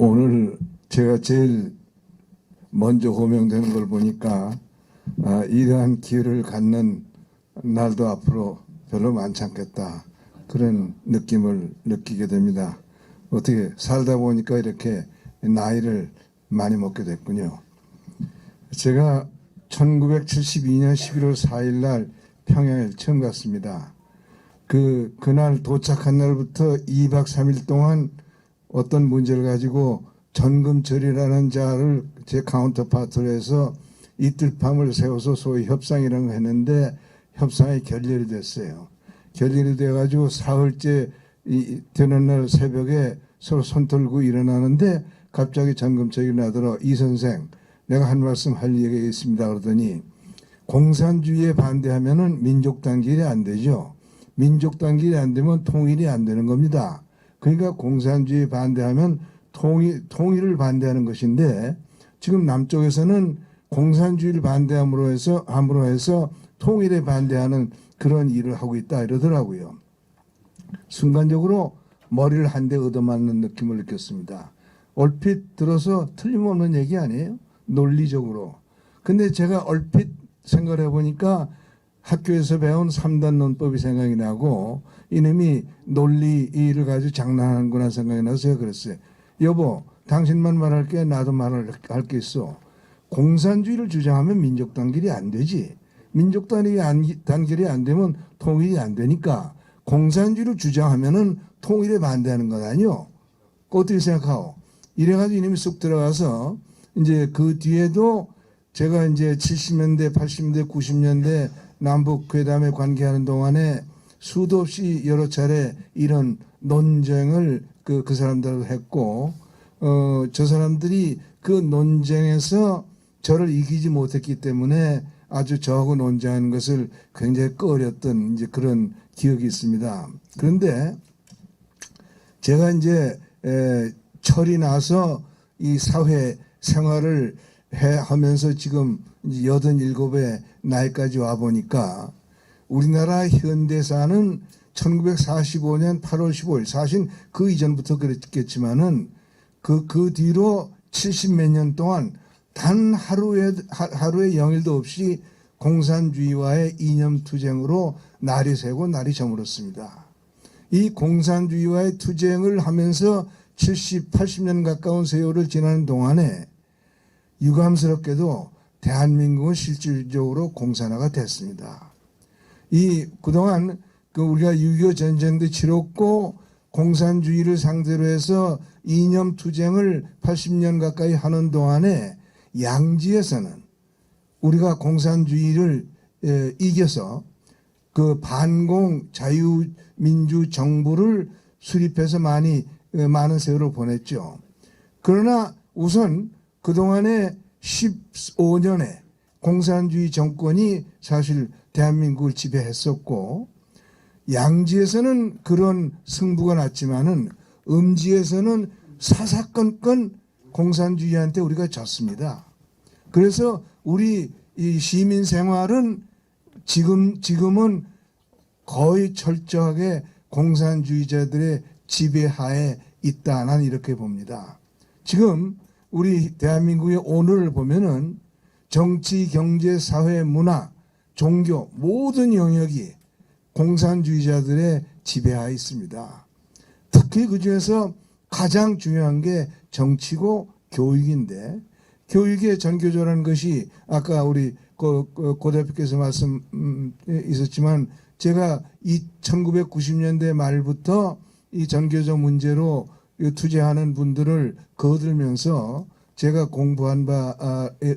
오늘 제가 제일 먼저 호명되는 걸 보니까 이러한 기회를 갖는 날도 앞으로 별로 많지 않겠다, 그런 느낌을 느끼게 됩니다. 어떻게 살다 보니까 이렇게 나이를 많이 먹게 됐군요. 제가 1972년 11월 4일 날 평양에 처음 갔습니다. 그날 도착한 날부터 2박 3일 동안 어떤 문제를 가지고 전금철이라는 자를 제 카운터파트로 해서 이틀 밤을 세워서 소위 협상이라는 거 했는데, 협상이 결렬이 됐어요. 결렬이 돼가지고 사흘째 되는 날 새벽에 서로 손 들고 일어나는데 갑자기 전금철이 나더러, 이 선생 내가 한 말씀 할 얘기가 있습니다 그러더니, 공산주의에 반대하면은 민족 단결이 안 되죠. 민족 단결이 안 되면 통일이 안 되는 겁니다. 그러니까 공산주의에 반대하면 통일을 반대하는 것인데, 지금 남쪽에서는 공산주의를 반대함으로 해서 통일에 반대하는 그런 일을 하고 있다 이러더라고요. 순간적으로 머리를 한 대 얻어맞는 느낌을 느꼈습니다. 얼핏 들어서 틀림없는 얘기 아니에요? 논리적으로. 근데 제가 얼핏 생각을 해보니까 학교에서 배운 3단 논법이 생각이 나고, 이놈이 논리를 가지고 장난하는구나 생각이 나서 제가 그랬어요. 여보, 당신만 말할게, 나도 말할 게 있어. 공산주의를 주장하면 민족 단결이 안 되지. 민족 단결이 안 되면 통일이 안 되니까 공산주의를 주장하면은 통일에 반대하는 것 아니요? 어떻게 생각하오? 이래가지고 이놈이 쑥 들어가서, 이제 그 뒤에도 제가 이제 70년대, 80년대, 90년대 남북 회담에 관계하는 동안에 수도 없이 여러 차례 이런 논쟁을 그 사람들하고 했고, 저 사람들이 그 논쟁에서 저를 이기지 못했기 때문에 아주 저하고 논쟁하는 것을 굉장히 꺼렸던 이제 그런 기억이 있습니다. 그런데 제가 이제 철이 나서 이 사회 생활을 하면서 지금 이제 87의 나이까지 와 보니까, 우리나라 현대사는 1945년 8월 15일, 사실 그 이전부터 그랬겠지만은 그 뒤로 70몇 년 동안 단 하루의 영일도 없이 공산주의와의 이념 투쟁으로 날이 새고 날이 저물었습니다. 이 공산주의와의 투쟁을 하면서 70, 80년 가까운 세월을 지나는 동안에 유감스럽게도 대한민국은 실질적으로 공산화가 됐습니다. 그동안 우리가 6.25 전쟁도 치렀고, 공산주의를 상대로 해서 이념 투쟁을 80년 가까이 하는 동안에 양지에서는 우리가 공산주의를 이겨서 그 반공 자유민주 정부를 수립해서 많은 세월을 보냈죠. 그러나 우선 그동안에 15년의 공산주의 정권이 사실 대한민국을 지배했었고, 양지에서는 그런 승부가 났지만은 음지에서는 사사건건 공산주의한테 우리가 졌습니다. 그래서 우리 이 시민 생활은 지금은 거의 철저하게 공산주의자들의 지배하에 있다, 난 이렇게 봅니다. 지금 우리 대한민국의 오늘을 보면은 정치, 경제, 사회, 문화, 종교 모든 영역이 공산주의자들의 지배하에 있습니다. 특히 그 중에서 가장 중요한 게 정치고 교육인데, 교육의 전교조라는 것이 아까 우리 고 대표께서 말씀 있었지만, 제가 1990년대 말부터 이 전교조 문제로 투쟁하는 분들을 거들면서 제가 공부한 바에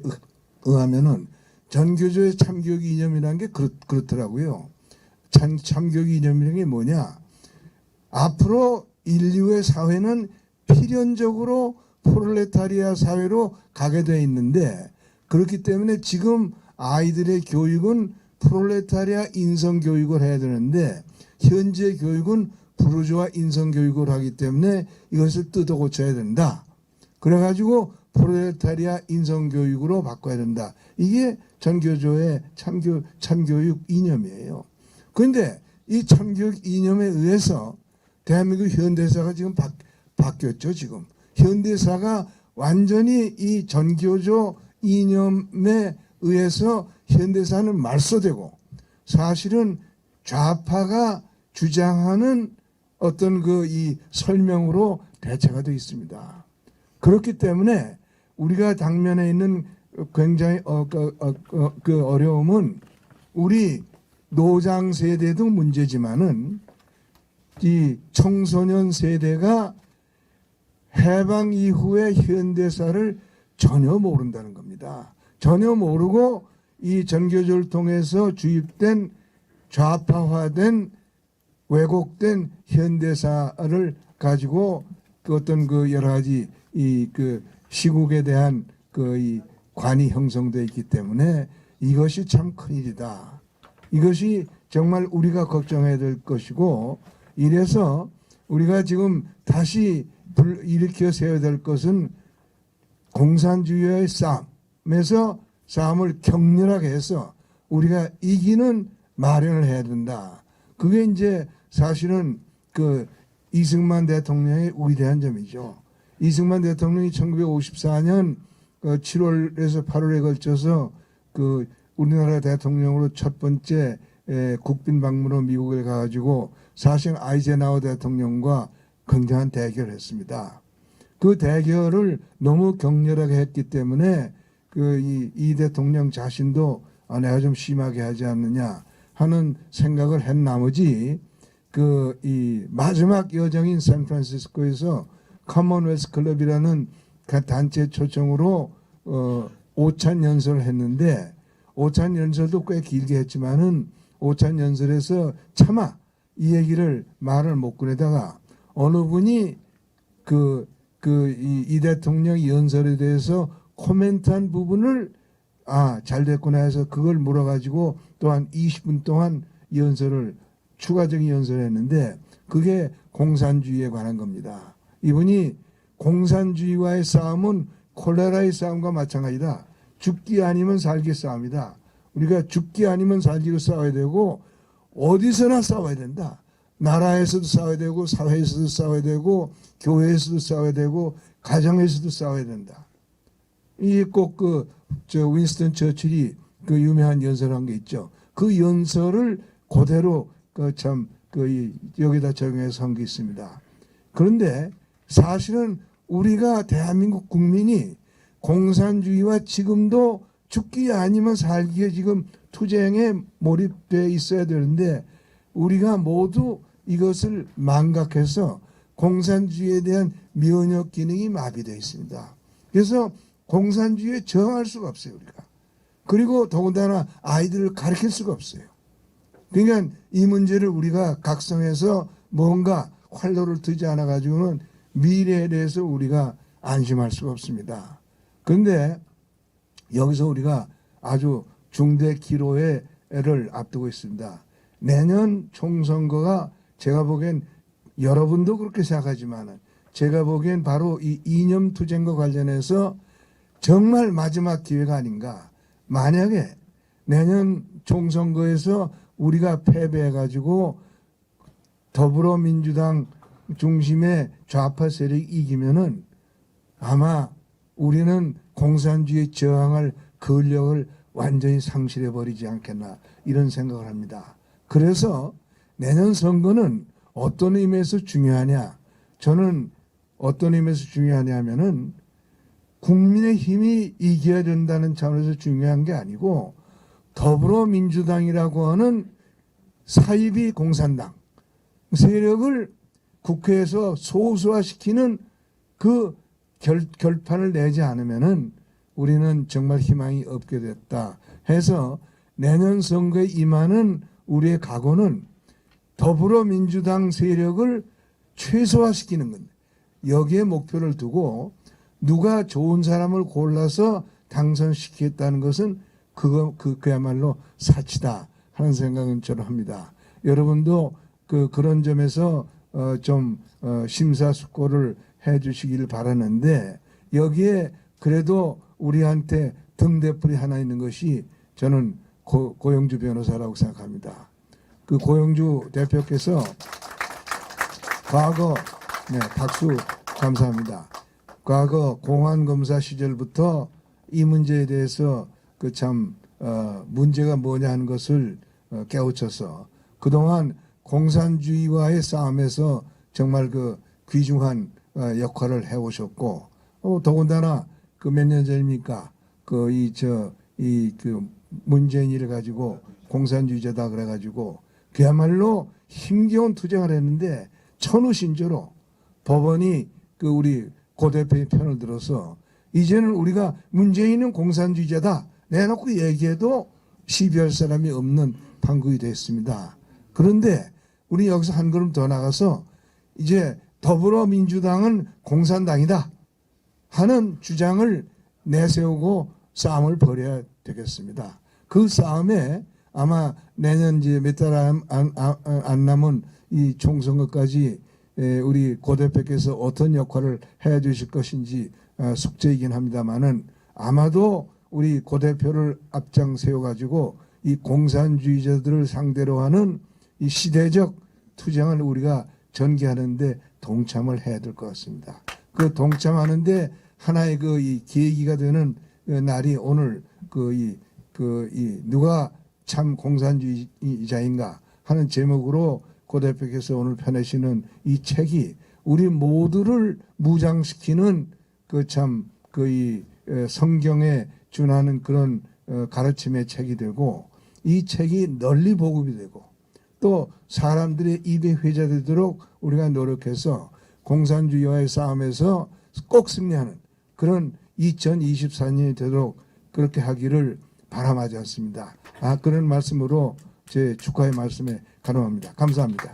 의하면은 전교조의 참교육 이념이라는 게 그렇더라고요. 참교육 이념이라는 게 뭐냐? 앞으로 인류의 사회는 필연적으로 프롤레타리아 사회로 가게 돼 있는데, 그렇기 때문에 지금 아이들의 교육은 프롤레타리아 인성 교육을 해야 되는데, 현재 교육은 부르주아 인성 교육을 하기 때문에 이것을 뜯어 고쳐야 된다. 그래가지고 프롤레타리아 인성 교육으로 바꿔야 된다. 이게 전교조의 참교육 이념이에요. 그런데 이 참교육 이념에 의해서 대한민국 현대사가 지금 바뀌었죠. 지금 현대사가 완전히 이 전교조 이념에 의해서 현대사는 말소되고 사실은 좌파가 주장하는 어떤 그 이 설명으로 대체가 되어 있습니다. 그렇기 때문에 우리가 당면에 있는 굉장히 그 어려움은 우리 노장 세대도 문제지만은 이 청소년 세대가 해방 이후의 현대사를 전혀 모른다는 겁니다. 전혀 모르고 이 전교조를 통해서 주입된 좌파화된 왜곡된 현대사를 가지고 그 어떤 그 여러 가지 이 그 시국에 대한 그 이 관이 형성되어 있기 때문에 이것이 참 큰일이다. 이것이 정말 우리가 걱정해야 될 것이고, 이래서 우리가 지금 다시 일으켜 세워야 될 것은 공산주의의 싸움에서 싸움을 격렬하게 해서 우리가 이기는 마련을 해야 된다. 그게 이제 사실은 그 이승만 대통령의 위대한 점이죠. 이승만 대통령이 1954년 7월에서 8월에 걸쳐서 그 우리나라 대통령으로 첫 번째 국빈 방문으로 미국에 가가지고 사실 아이젠하워 대통령과 굉장한 대결을 했습니다. 그 대결을 너무 격렬하게 했기 때문에 그 이 대통령 자신도 내가 좀 심하게 하지 않느냐 하는 생각을 한 나머지 그 이 마지막 여정인 샌프란시스코에서 커먼웰스 클럽이라는 그 단체 초청으로 오찬 연설을 했는데, 오찬 연설도 꽤 길게 했지만은 오찬 연설에서 차마 이 얘기를 말을 못 꺼내다가 어느 분이 이 대통령 연설에 대해서 코멘트한 부분을 잘 됐구나 해서 그걸 물어가지고 또한 20분 동안 연설을 추가적인 연설을 했는데, 그게 공산주의에 관한 겁니다. 이분이 공산주의와의 싸움은 콜레라의 싸움과 마찬가지다. 죽기 아니면 살기 싸움이다. 우리가 죽기 아니면 살기로 싸워야 되고 어디서나 싸워야 된다. 나라에서도 싸워야 되고 사회에서도 싸워야 되고 교회에서도 싸워야 되고 가정에서도 싸워야 된다. 이 꼭 윈스턴 처칠이 그 유명한 연설한 게 있죠. 그 연설을 그대로 여기다 적용해서 한 게 있습니다. 그런데 사실은 우리가 대한민국 국민이 공산주의와 지금도 죽기 아니면 살기에 지금 투쟁에 몰입되어 있어야 되는데, 우리가 모두 이것을 망각해서 공산주의에 대한 면역 기능이 마비되어 있습니다. 그래서 공산주의에 저항할 수가 없어요, 우리가. 그리고 더군다나 아이들을 가르칠 수가 없어요. 그러니까 이 문제를 우리가 각성해서 뭔가 활로를 들지 않아 가지고는 미래에 대해서 우리가 안심할 수가 없습니다. 그런데 여기서 우리가 아주 중대 기로를 앞두고 있습니다. 내년 총선거가 제가 보기엔 여러분도 그렇게 생각하지만 제가 보기엔 바로 이 이념 투쟁과 관련해서 정말 마지막 기회가 아닌가. 만약에 내년 총선거에서 우리가 패배해가지고 더불어민주당 중심의 좌파 세력이 이기면은 아마 우리는 공산주의에 저항할 근력을 완전히 상실해 버리지 않겠나, 이런 생각을 합니다. 그래서 내년 선거는 어떤 의미에서 중요하냐? 저는 어떤 의미에서 중요하냐면은 국민의 힘이 이겨야 된다는 차원에서 중요한 게 아니고, 더불어민주당이라고 하는 사이비 공산당 세력을 국회에서 소수화시키는 그 결판을 내지 않으면은 우리는 정말 희망이 없게 됐다 해서 내년 선거에 임하는 우리의 각오는 더불어민주당 세력을 최소화시키는 겁니다. 여기에 목표를 두고 누가 좋은 사람을 골라서 당선시키겠다는 것은 그야말로 사치다 하는 생각은 저는 합니다. 여러분도 그런 점에서 좀 심사숙고를 해 주시길 바라는데, 여기에 그래도 우리한테 등대불이 하나 있는 것이 저는 고영주 변호사라고 생각합니다. 그 고영주 대표께서 과거, 박수 감사합니다. 과거 공안검사 시절부터 이 문제에 대해서 그 참 문제가 뭐냐 하는 것을 깨우쳐서 그동안 공산주의와의 싸움에서 정말 그 귀중한 역할을 해오셨고 더군다나 그 몇 년 전입니까 그 문재인이를 가지고 공산주의자다 그래가지고 그야말로 힘겨운 투쟁을 했는데 천우신조로 법원이 그 우리 고 대표의 편을 들어서 이제는 우리가 문재인은 공산주의자다 내놓고 얘기해도 시비할 사람이 없는 판국이 됐습니다. 그런데 우리 여기서 한 걸음 더 나가서 이제 더불어민주당은 공산당이다 하는 주장을 내세우고 싸움을 벌여야 되겠습니다. 그 싸움에 아마 내년 이제 몇 달 안 남은 이 총선거까지 우리 고 대표께서 어떤 역할을 해 주실 것인지 숙제이긴 합니다만은 아마도 우리 고 대표를 앞장 세워가지고 이 공산주의자들을 상대로 하는 이 시대적 투쟁을 우리가 전개하는데 동참을 해야 될 것 같습니다. 그 동참하는데 하나의 이 계기가 되는 날이 오늘 누가 참 공산주의자인가 하는 제목으로 고 대표께서 오늘 펴내시는 이 책이 우리 모두를 무장시키는 성경에 준하는 그런 가르침의 책이 되고 이 책이 널리 보급이 되고 또 사람들의 입에 회자되도록 우리가 노력해서 공산주의와의 싸움에서 꼭 승리하는 그런 2024년이 되도록 그렇게 하기를 바람하지 않습니다. 그런 말씀으로 제 축하의 말씀에 간호합니다. 감사합니다.